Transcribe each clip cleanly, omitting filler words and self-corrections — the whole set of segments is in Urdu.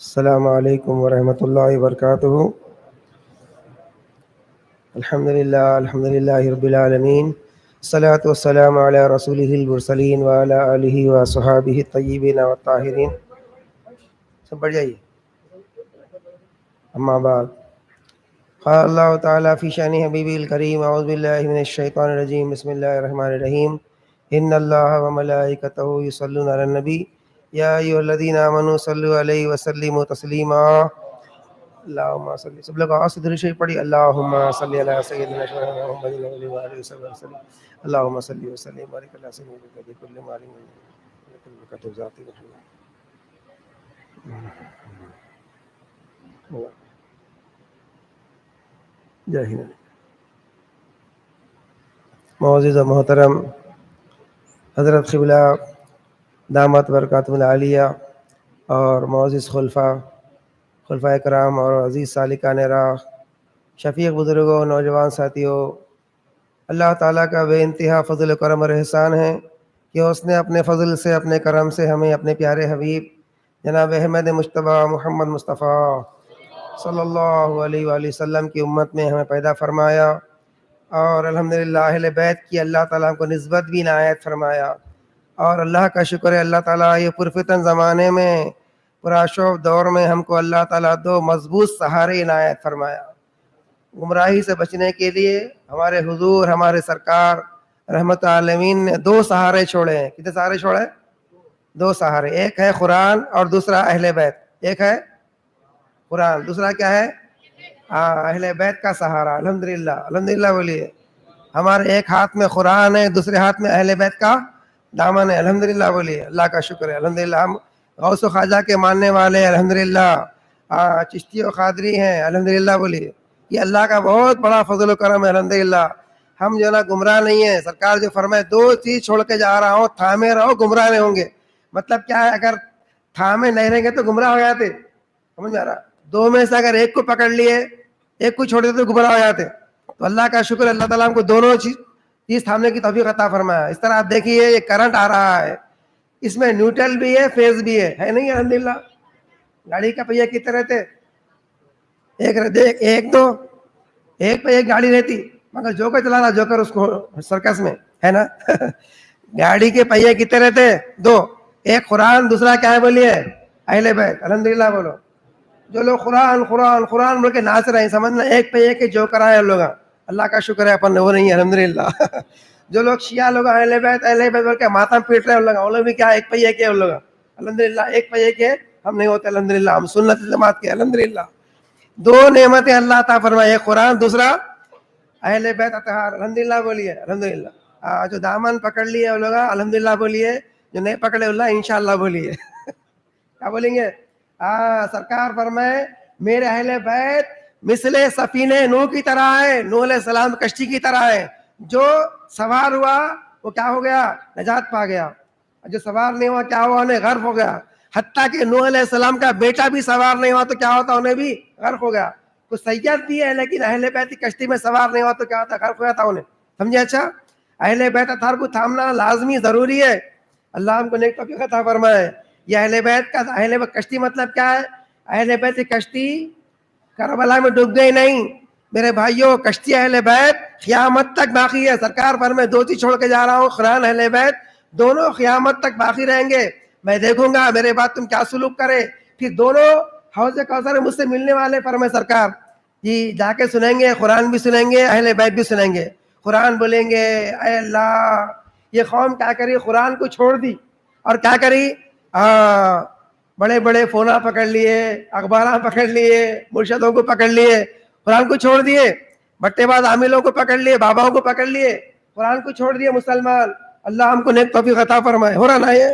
السلام علیکم ورحمۃ اللہ وبرکاتہ۔ الحمدللہ رب العالمین، الصلاۃ والسلام علی رسولہ المرسلین وعلی آلہ وصحابہ الطیبین والطاہرین۔ سب بڑھ جائیے۔ اما بعد، قال اللہ تعالیٰ فی شان حبیبہ الکریم، اعوذ باللہ من الشیطان الرجیم، بسم اللہ الرحمن الرحیم۔ ان اللہ وملائکتہ یصلون علی النبی یا ایھا الذین آمنوا صلوا علیہ وسلموا تسلیما۔ اللہم صلی، سب لوگ آواز سے درود شریف پڑھی، اللہم صلی علی سیدنا محمد وعلی آلہ وصحبہ وسلم، اللہم صلی وسلم وبارک علی سیدنا بکل مال وبرکۃ ذات معزز و محترم حضرت قبلہ دامت برکاتہم العالیہ اور معزز خلفائے کرام اور عزیز سالکان راہ، شفیق بزرگوں، نوجوان ساتھیوں، اللہ تعالیٰ کا بے انتہا فضل و کرم اور احسان ہے کہ اس نے اپنے فضل سے، اپنے کرم سے ہمیں اپنے پیارے حبیب جناب احمد مجتبیٰ محمد مصطفیٰ صلی اللہ علیہ وآلہ وسلم کی امت میں ہمیں پیدا فرمایا، اور الحمدللہ اہل بیت کی اللہ تعالیٰ کو نسبت بھی عنایت فرمایا۔ اور اللہ کا شکر ہے، اللہ تعالیٰ یہ پرفتن زمانے میں، پرآشوب دور میں ہم کو اللہ تعالیٰ دو مضبوط سہارے عنایت فرمایا۔ گمراہی سے بچنے کے لیے ہمارے حضور، ہمارے سرکار رحمت عالمین نے دو سہارے چھوڑے ہیں۔ کتنے سہارے چھوڑے؟ دو سہارے، ایک ہے قرآن اور دوسرا اہل بیت۔ ایک ہے قرآن، دوسرا کیا ہے؟ اہل بیت کا سہارا۔ الحمدللہ، الحمدللہ بولیے۔ ہمارے ایک ہاتھ میں قرآن ہے، دوسرے ہاتھ میں اہل بیت کا دامن ہے۔ الحمدللہ بولیے، اللہ کا شکر ہے۔ الحمدللہ ہم غوث و خواجہ کے ماننے والے، الحمدللہ چشتی و قادری ہیں، الحمدللہ بولیے۔ یہ اللہ کا بہت بڑا فضل و کرم ہے، الحمدللہ۔ ہم جو نا گمراہ نہیں ہیں۔ سرکار جو فرمائے دو چیز چھوڑ کے جا رہا ہوں، تھامے رہو گمراہ نہیں ہوں گے۔ مطلب کیا ہے؟ اگر تھامے نہیں رہیں گے تو گمراہ ہو جاتے، سمجھ میں آ رہا؟ دو میں سے اگر ایک کو پکڑ لیے، ایک کو چھوڑ دیتے تو گمراہ ہو جاتے۔ تو اللہ کا شکر ہے، اللہ تعالیٰ ہم کو دونوں چیز تھامنے کی توفیق عطا فرمایا۔ اس طرح آپ دیکھیے، یہ کرنٹ آ رہا ہے، اس میں نیوٹرل بھی ہے، فیز بھی ہے نہیں؟ الحمدللہ۔ گاڑی کا پہیہ کتنے رہتے؟ ایک دو، ایک پہ ایک گاڑی رہتی، مگر جوکر چلا رہا، جوکر اس کو سرکس میں ہے نا۔ گاڑی کے پہیے کتنے رہتے؟ دو، ایک قرآن، دوسرا کیا ہے بولیے؟ اہل بیت۔ الحمدللہ بولو۔ جو لوگ قرآن قرآن قرآن بول کے ناچ رہے ہیں، سمجھنا ایک پہیے کے جوکر آئے لوگ، اللہ کا شکر ہے اپن وہ نہیں ہے، الحمدللہ۔ جو لوگ شیعہ لوگ اہل بیت بول کے ماتم پیٹ رہے ہیں، ان لوگ بھی کیا ایک پہیے کے، ان لوگ الحمدللہ ایک پہیے کے ہم نہیں ہوتے، الحمدللہ ہم سنت جماعت کے، الحمدللہ۔ دو نعمتیں اللہ عطا فرمائے، ایک قرآن، دوسرا اہل بیت اطہار۔ الحمدللہ بولیے، الحمدللہ۔ جو دامن پکڑ لیے وہ لوگ الحمدللہ بولیے، جو نہیں پکڑے اللہ انشاءاللہ بولیے۔ کیا بولیں گے؟ سرکار فرمائے میرے اہل بیت مثل سفینہ نوح کی طرح ہے، نوح علیہ السلام کشتی کی طرح ہے۔ جو سوار ہوا وہ کیا ہو گیا؟ نجات پا گیا۔ جو سوار نہیں ہوا کیا ہوا؟ انہیں غرق ہو گیا۔ حتیٰ کہ نوح علیہ السلام کا بیٹا بھی سوار نہیں ہوا تو کیا ہوتا؟ انہیں بھی غرق ہو گیا۔ تو سید بھی ہے لیکن اہل بیت کی کشتی میں سوار نہیں ہوا تو کیا ہوتا؟ غرق ہو جاتا انہیں، سمجھے؟ اچھا، اہل بیت اطہار کو تھامنا لازمی ضروری ہے۔ اللہ ہم کو نیک توفیق عطا فرمائے۔ یہ اہل بیت کا اہل بیت کشتی مطلب کیا ہے؟ اہل بیت کی کشتی کربلا میں ڈوب گئی نہیں میرے بھائیوں، کشتی اہل بیت قیامت تک باقی ہے۔ سرکار فرمائے دو چیز چھوڑ کے جا رہا ہوں، قرآن، اہل بیت، دونوں قیامت تک باقی رہیں گے۔ میں دیکھوں گا میرے بعد تم کیا سلوک کرے، پھر دونوں حوض کوثر مجھ سے ملنے والے، فرمائے سرکار جی جا کے سنیں گے، قرآن بھی سنیں گے، اہل بیت بھی سنیں گے۔ قرآن بولیں گے اے اللہ یہ قوم کیا کری، قرآن کو چھوڑ دی اور کیا کری، بڑے بڑے فونا پکڑ لیے، اخباراں پکڑ لیے، مرشدوں کو پکڑ لیے، قرآن کو چھوڑ دیے، بٹے باز عاملوں کو پکڑ لیے، باباؤں کو پکڑ لیے، قرآن کو چھوڑ دیے مسلمان۔ اللہ ہم کو نیک توفیق عطا فرمائے۔ ہو رہا نا یہ؟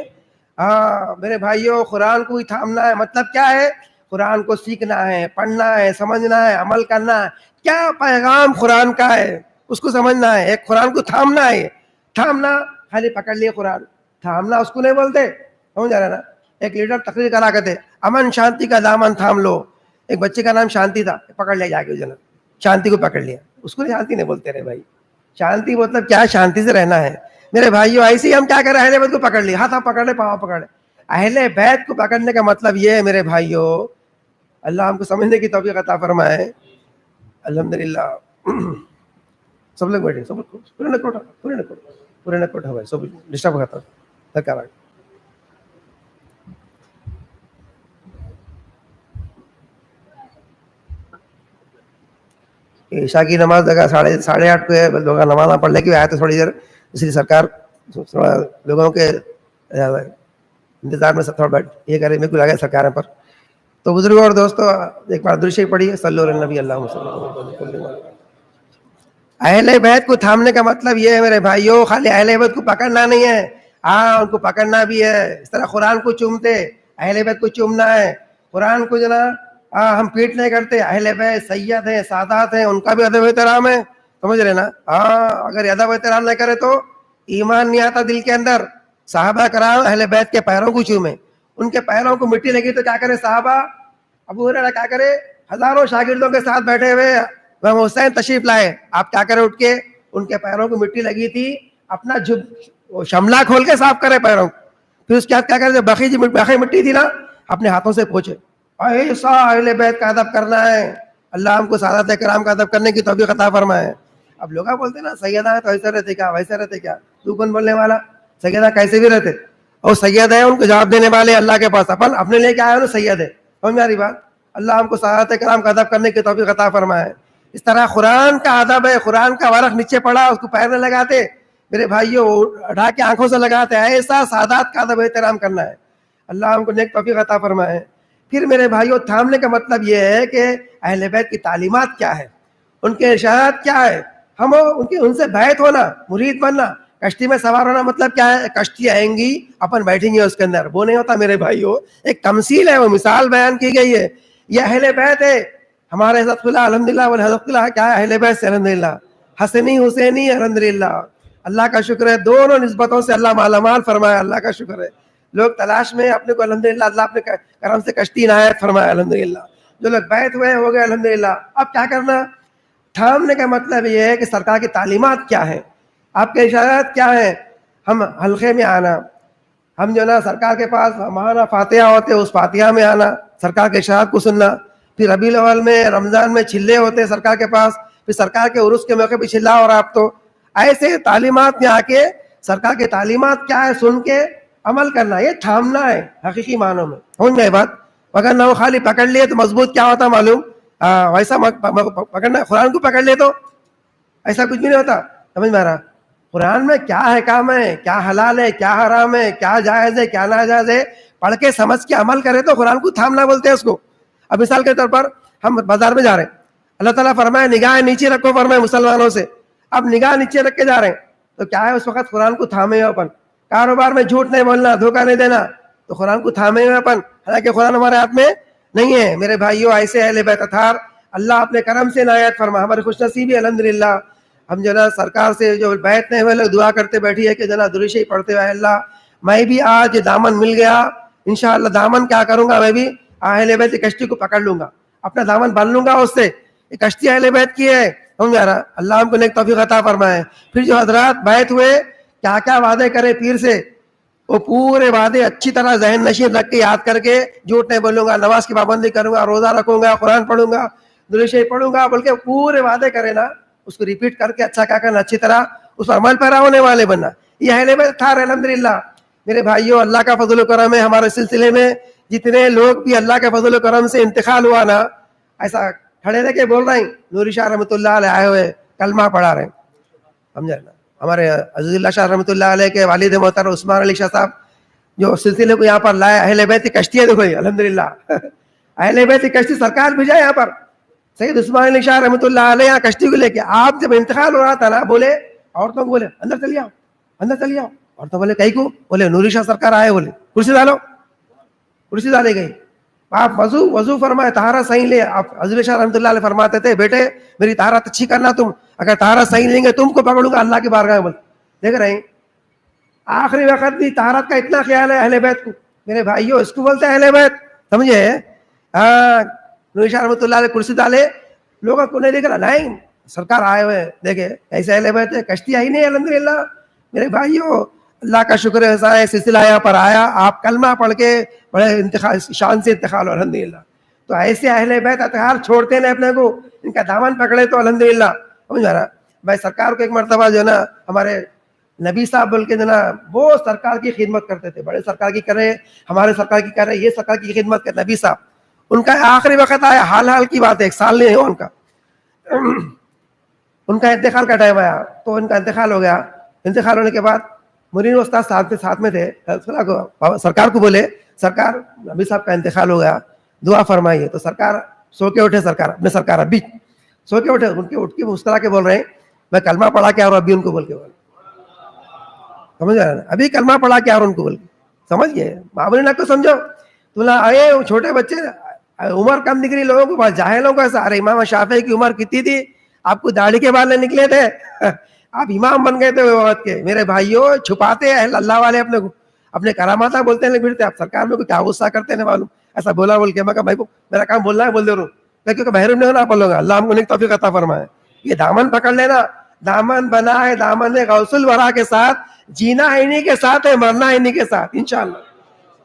میرے بھائیوں، قرآن کو ہی تھامنا ہے۔ مطلب کیا ہے؟ قرآن کو سیکھنا ہے، پڑھنا ہے، سمجھنا ہے، عمل کرنا ہے۔ کیا پیغام قرآن کا ہے اس کو سمجھنا ہے۔ ایک قرآن کو تھامنا ہے، تھامنا خالی پکڑ لیے قرآن، تھامنا اس کو نہیں بولتے، سمجھ آ رہا نا؟ ایک لیڈر تقریر کرا کرتے، امن شانتی کا دامن تھام لو۔ ایک بچے کا نام شانتی تھا، پکڑ لیا جا کے جناب، شانتی کو پکڑ لیا، اس کو شانتی نہیں بولتے رہے بھائی۔ شانتی مطلب کیا ہے؟ شانتی سے رہنا ہے میرے بھائیوں۔ ایسے ہی ہم کیا کریں، اہل بیت کو پکڑ لیا، ہاتھ پکڑ لے، پاؤں پکڑ لے۔ اہل بیت کو پکڑنے کا مطلب یہ ہے میرے بھائیوں اللہ ہم کو سمجھنے کی توفیق عطا فرمائے. الحمدللہ. سب لوگ بیٹھے, سب پورے نکوٹا بھائی, سب ڈسٹرب کرتا درکار. عشاء کی نماز لگا 8:30 پہ لوگ نماز پڑھ لے کے آئے تو تھوڑی دیر, اس لیے سرکار تھوڑا لوگوں کے انتظار میں تھوڑا بیٹھ یہ کرے, میرے کو لگا سرکار پر. تو بزرگوں اور دوستوں, ایک بار درود شریف پڑھیے, صلی اللہ علیہ نبی اللہ صلی اللہ. اہل بیت کو تھامنے کا مطلب یہ ہے میرے بھائیوں, خالی اہل بیت کو پکڑنا نہیں ہے, ہاں ان کو پکڑنا بھی ہے. اس طرح قرآن کو چومتے, اہل بیت کو چومنا ہے. قرآن کو جنا ہم پیٹ نہیں کرتے, اہل بیت سید ہیں, سادات ہیں, ان کا بھی ادب احترام ہے, سمجھ رہے نا. ہاں اگر ادب احترام نہیں کرے تو ایمان نہیں آتا دل کے اندر. صحابہ کرام اہل بیت کے پیروں کو چومے, ان کے پیروں کو مٹی لگی تو کیا کرے صحابہ. ابو ہریرہ کیا کرے, ہزاروں شاگردوں کے ساتھ بیٹھے ہوئے امام حسین تشریف لائے, آپ کیا کرے اٹھ کے, ان کے پیروں کو مٹی لگی تھی, اپنا شملہ کھول کے صاف کرے پیروں. پھر اس کے بعد کیا کرے, باقی مٹی تھی نا, اپنے ہاتھوں سے پوچھے. ایسا اہل بیت کا ادب کرنا ہے. اللہ ہم کو سادات کرام کا ادب کرنے کی توفیق عطا فرمائے. اب لوگ بولتے نا سیدہ ہے تو ایسے رہتے کیا, ویسے رہتے کیا, تو کون بولنے والا, سیدہ کیسے بھی رہتے, اور سید ہے ان کو جواب دینے والے اللہ کے پاس, اپن اپنے لے کے آئے نا سید ہے. سمجھ میں آ رہی بات. اللہ ہم کو سادات کرام کا ادب کرنے کی توفیق عطا فرمائے. اس طرح قرآن کا ادب ہے, قرآن کا ورق نیچے پڑا اس کو پیر میں لگاتے میرے بھائیوں, اٹھا کے آنکھوں سے لگاتے, ایسا سادات کا ادب احترام کرنا ہے. اللہ ہم کو نیک توفیق عطا فرمائے. پھر میرے بھائیوں تھامنے کا مطلب یہ ہے کہ اہل بیت کی تعلیمات کیا ہے, ان کے ارشادات کیا ہے, ہم ان سے بیعت ہونا, مرید بننا. کشتی میں سوار ہونا مطلب کیا ہے, کشتی آئیں گی اپن بیٹھیں گے اس کے اندر, وہ نہیں ہوتا میرے بھائیوں. ایک تمثیل ہے, وہ مثال بیان کی گئی ہے. یہ اہل بیت ہے ہمارے حضرت اللہ الحمدللہ, حضرت اللہ کیا ہے اہل بیت سے الحمدللہ, حسنی حسینی الحمدللہ. اللہ کا شکر ہے, دونوں نسبتوں سے اللہ مالا مال فرمایا, اللہ کا شکر ہے. لوگ تلاش میں اپنے کو الحمدللہ اللہ اپنے کرم سے کشتی عنایت فرمایا الحمدللہ. جو لوگ بیعت ہوئے ہو گئے الحمدللہ. اب کیا کرنا, تھامنے کا مطلب یہ ہے کہ سرکار کی تعلیمات کیا ہے, آپ کے ارشادات کیا ہیں. ہم حلقے میں آنا, ہم جو نا سرکار کے پاس ہمارا فاتحہ ہوتے اس فاتحہ میں آنا, سرکار کے ارشاد کو سننا. پھر ربیع الاول میں رمضان میں چلے ہوتے سرکار کے پاس, پھر سرکار کے عرس کے موقع پہ چلا, اور آپ تو ایسے تعلیمات میں آ کے سرکار کے تعلیمات کیا ہے سن کے عمل کرنا, یہ تھامنا ہے حقیقی معنوں میں. سمجھ میں بات. اگر نہ وہ خالی پکڑ لیے تو مضبوط کیا ہوتا معلوم, ویسا پکڑنا, قرآن کو پکڑ لے تو ایسا کچھ بھی نہیں ہوتا. سمجھ میں آ رہا, قرآن میں کیا ہے کام ہے, کیا حلال ہے, کیا حرام ہے, کیا جائز ہے, کیا ناجائز ہے, پڑھ کے سمجھ کے عمل کرے تو قرآن کو تھامنا بولتے ہیں اس کو. اب مثال کے طور پر ہم بازار میں جا رہے ہیں, اللہ تعالیٰ فرمائے نگاہ نیچے رکھو فرمائے مسلمانوں سے. اب نگاہ نیچے رکھ کے جا رہے ہیں تو کیا ہے, اس وقت قرآن کو تھامے ہو اپن. کاروبار میں جھوٹ نہیں بولنا, دھوکہ نہیں دینا, تو قرآن کو تھامے ہوئے اپن, حالانکہ قرآن ہمارے ہاتھ میں نہیں ہے. میرے بھائیوں ایسے اہل بیت اطہار اللہ اپنے کرم سے عنایت فرما, ہماری خوش نصیبی الحمدللہ. ہم جو نا سرکار سے جو بیعت نہیں ہوئے لوگ دعا کرتے بیٹھی ہے کہ جنا درود شریف پڑھتے ہوئے, اللہ میں بھی آج دامن مل گیا انشاءاللہ, دامن کیا کروں گا, میں بھی اہل بیت کی کشتی کو پکڑ لوں گا, اپنا دامن باندھ لوں گا اس سے. یہ کشتی اہل بیت کی ہے. سمجھ آ رہا, اللہ ہم کو نیک توفیق عطا فرمائے. پھر جو حضرات بیعت ہوئے کیا کیا وعدے کرے پیر سے, وہ پورے وعدے اچھی طرح ذہن نشین رکھ کے یاد کر کے, جھوٹ نہیں بولوں گا, نماز کی پابندی کروں گا, روزہ رکھوں گا, قرآن پڑھوں گا, درود شریف پڑھوں گا, بلکہ پورے وعدے کرے نا, اس کو ریپیٹ کر کے اچھا کیا کرنا, اچھی طرح اس عمل پیرا ہونے والے بننا. یہ اہل بیت تھا الحمدللہ. میرے بھائیوں اللہ کا فضل و کرم ہے, ہمارے سلسلے میں جتنے لوگ بھی اللہ کے فضل و کرم سے انتقال ہوا نا, ایسا کھڑے رہ کے بول رہے ہیں, نوری شاہ رحمۃ اللہ علیہ آئے ہوئے کلمہ پڑھا رہے ہیں. سمجھا نا, ہمارے عزیز اللہ شاہ رحمۃ اللہ علیہ کے والد محترم عثمان علی شاہ صاحب جو سلسلے کو یہاں پر لائے, اہل بیت کی کشتی ہے. دیکھو الحمدللہ اہل بیت کی کشتی سرکار بھیجا یہاں پر. سید عثمان علی شاہ رحمۃ اللہ علیہ یہاں کشتی کو لے کے, آپ جب انتقال ہو رہا تھا نا, بولے عورتوں کو, بولے اندر چلی آؤ, اندر چلی آؤ. عورتوں بولے کہیں کو, بولے نوری شاہ سرکار آئے, بولے کرسی ڈالو. کرسی ڈالی گئی. آپ وضو فرمائے, طہارت صحیح لے. آپ عزیز شاہ رحمۃ اللہ علیہ فرماتے تھے, بیٹے میری طہارت اچھی کرنا, تم اگر طہارت صحیح لیں گے تم کو پکڑوں گا اللہ کی بارگاہ میں. دیکھ رہے ہیں آخری وقت بھی طہارت کا اتنا خیال ہے اہل بیت کو. میرے بھائیوں اس کو بولتے ہیں اہل بیت, سمجھے. نوری شاہ رحمۃ اللہ علیہ کرسی ڈالے, لوگوں کو نہیں دیکھ رہا, نہیں سرکار آئے ہوئے, دیکھے ایسے اہل بیت ہے. کشتی آئی نہیں الحمدللہ. میرے بھائیوں اللہ کا شکر ہے, سارے سلسلہ یہاں پر آیا, آپ کلمہ پڑھ کے بڑے شان سے انتقال ہو الحمدللہ. تو ایسے اہل بیت اطہار چھوڑتے نہیں اپنے کو, ان کا دامن پکڑے تو الحمدللہ. سمجھ رہا بھائی, سرکار کو ایک مرتبہ جو ہے نا ہمارے نبی صاحب بول کے جو نا وہ سرکار کی خدمت کرتے تھے, بڑے سرکار کی کرے, ہمارے سرکار کی کرے, یہ سرکار کی خدمت کرے نبی صاحب. ان کا آخری وقت آیا, حال کی بات ہے, 1 سال نہیں ہوا ان کا انتقال کا ٹائم آیا, تو ان کا انتقال ہو گیا. انتقال ہونے کے بعد مرین استاد ساتھ میں تھے, سرکار کو بولے سرکار نبی صاحب کا انتقال ہو گیا, دعا فرمائیے. تو سرکار سو کے اٹھے, سرکار اپنے سرکار ابھی سو کے اٹھے, ان کے اٹھ کے مسکرا کے بول رہے ہیں میں کلمہ پڑھا کے اور ابھی ان کو بول کے بول, سمجھ رہے ابھی کلمہ پڑھا کے اور ان کو بول کے, سمجھ گئے معمولی نہ کو سمجھو. تو آئے چھوٹے بچے, عمر کم نکلی لوگوں کو, بس جاہلوں کو ایسا, ارے امام شافعی کی عمر کتنی تھی, آپ کو داڑھی کے بال نہیں نکلے تھے, آپ امام بن گئے تھے وہ وقت کے. میرے بھائیوں چھپاتے ہیں اللہ والے اپنے کرامات بولتے ہیں پھرتے, آپ سرکار میں کیا غصہ کرتے ہیں معلوم, ایسا بولا بول کے. میں کہا بھائی میرا کام بولنا ہے بول دے رہا ہوں, کیونکہ محروم نہیں ہونا آپ لوگوں کا, اللہ ہم کو نیک توفیق عطا فرمائے. یہ دامن پکڑ لینا, دامن بنا ہے دامن غوث الورا کے ساتھ, جینا ہے انہی کے ساتھ ہے, مرنا ہے انہی کے ساتھ انشاءاللہ.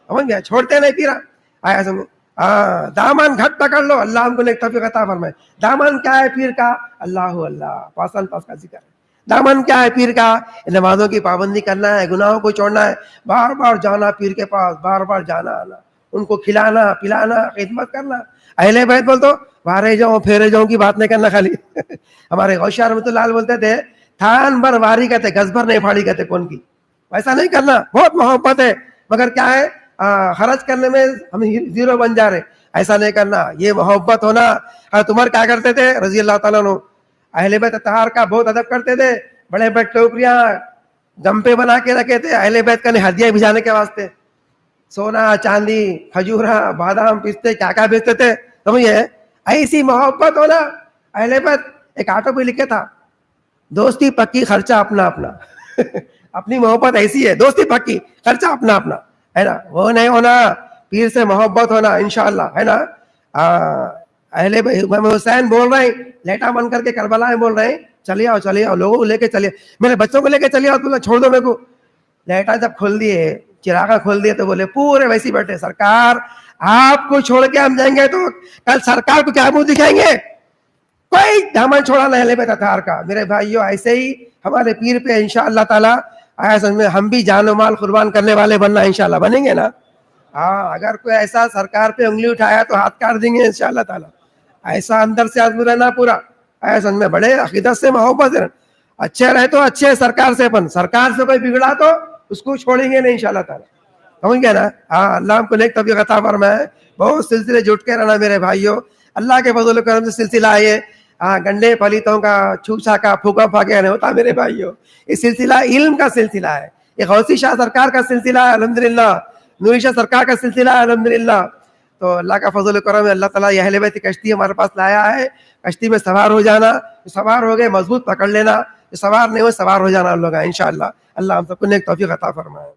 سمجھ گیا, چھوڑتے نہیں پھر آیا سمجھ. دامن گھٹ پکڑ لو, اللہ ہم کو نیک توفیق عطا فرمائے. دامن کیا ہے پیر کا, اللہ پاس کا ذکر ہے. دامن کیا ہے پیر کا, نمازوں کی پابندی کرنا ہے, گناہوں کو چھوڑنا ہے, بار بار جانا پیر کے پاس, بار بار جانا آنا, ان کو کھلانا پلانا, خدمت کرنا. اہل بیت بول تو بارے جاؤں پھیرے جاؤں کی بات نہیں کرنا خالی. ہمارے غوث رحمۃ اللہ علیہ بولتے تھے تھان بھر واری کہتے, گز بھر نہیں پھاڑی کہتے کون کی. ایسا نہیں کرنا, بہت محبت ہے مگر کیا ہے خرچ کرنے میں ہم زیرو بن جا رہے, ایسا نہیں کرنا. یہ محبت ہونا. حضرت عمر کیا کرتے تھے رضی اللہ تعالیٰ عنہ, اہل بیت اطہار کا بہت ادب کرتے تھے. بڑے بڑے ٹوکریاں دم پہ بنا کے رکھے تھے اہل بیت کا ہدیہ بھجانے کے واسطے, سونا چاندی کھجورا بادام پستے کیا کیا بیچتے تھے. سمجھے ایسی محبت ہونا. اہل بیت ایک آٹو پہ لکھے تھا, دوستی پکی خرچہ اپنا اپنا. اپنی محبت ایسی ہے, دوستی پکی خرچہ اپنا اپنا, ہے نا. وہ نہیں ہونا, پیر سے محبت ہونا انشاءاللہ, ہے نا. اہل امام حسین بول رہے ہیں, لیٹا بن کر کے کربلا میں بول رہے ہیں چلے آؤ لوگوں کو لے کے چلیے, میرے بچوں کو لے کے چلیے آؤ, تو چھوڑ دو میرے کو. لیٹا جب کھول دیے, چراغا کھول دیے, تو بولے پورے ویسے بیٹھے, سرکار آپ کو چھوڑ کے ہم جائیں گے تو کل سرکار کو کیا منہ دکھائیں گے. کوئی دامن چھوڑا نہ اہل بیت اطہار کا. میرے بھائیوں ایسے ہی ہمارے پیر پہ انشاءاللہ تعالی آیا سمجھ میں, ہم بھی جان و مال قربان کرنے والے بننا انشاءاللہ بنیں گے نا. اگر کوئی ایسا سرکار پہ انگلی اٹھایا تو ہاتھ کاٹ دیں گے انشاءاللہ تعالی. ایسا اندر سے آدمی رہنا پورا, آیا سمجھ میں, بڑے عقیدت سے محبت ہے. اچھے رہے تو اچھے سرکار سے اپن, سرکار سے کوئی بگڑا تو اس کو چھوڑیں گے نہیں انشاءاللہ تعالی. سمجھ گیا نا. اللہ ہم کو نیک توفیق عطا فرمائے. بہت سلسلے جٹ کے رہنا میرے بھائیوں, اللہ کے فضل و کرم سے سلسلہ ہے. گنڈے پلیتوں کا چھوچا کا پھوکا پھاکے نہیں ہوتا میرے بھائیوں. یہ سلسلہ علم کا سلسلہ ہے, یہ غوثی شاہ سرکار کا سلسلہ ہے الحمدللہ, نوری شاہ سرکار کا سلسلہ ہے الحمدللہ. تو اللہ کا فضل و کرم ہے, اللہ تعالیٰ یہ اہل بیت کی کشتی ہمارے پاس لایا ہے. کشتی میں سوار ہو جانا, سوار ہو گئے مضبوط پکڑ لینا, سوار نہیں ہو سوار ہو جانا لوگ انشاءاللہ. اللہ ہم سب کو نیک توفیق عطا فرمائے.